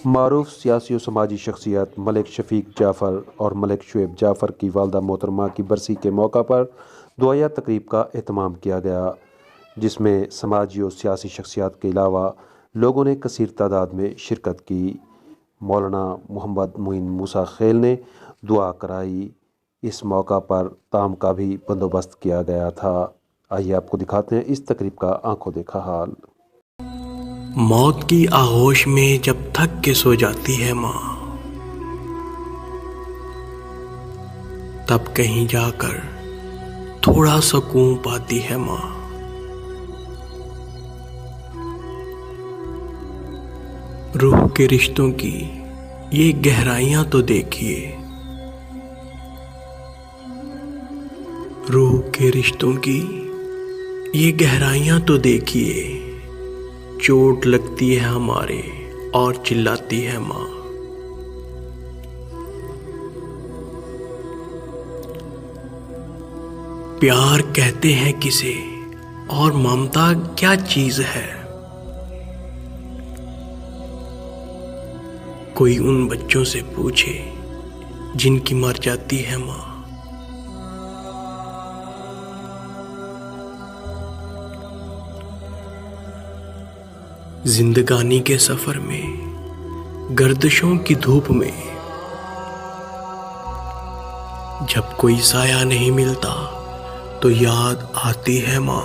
मारूफ सियासी और समाजी शख्सियत मलिक शफीक जाफ़र और मलिक शुएब जाफ़र की वालदा मोहतरमा की बरसी के मौका पर दुआया तकरीब का एहतमाम किया गया, जिसमें समाजी और सियासी शख्सियत के अलावा लोगों ने कसीर तादाद में शिरकत की। मौलाना मोहम्मद मोइन मूसा खेल ने दुआ कराई। इस मौका पर ताम का भी बंदोबस्त किया गया था। आइए आपको दिखाते हैं इस तकरीब का आंखों देखा हाल। मौत की आगोश में जब थक के सो जाती है माँ, तब कहीं जाकर थोड़ा सुकून पाती है माँ। रूह के रिश्तों की ये गहराइयां तो देखिए, रूह के रिश्तों की ये गहराइयां तो देखिए। चोट लगती है हमारे और चिल्लाती है माँ। प्यार कहते हैं किसे और ममता क्या चीज है। कोई उन बच्चों से पूछे जिनकी मर जाती है माँ। जिंदगानी के सफर में गर्दिशों की धूप में जब कोई साया नहीं मिलता तो याद आती है माँ।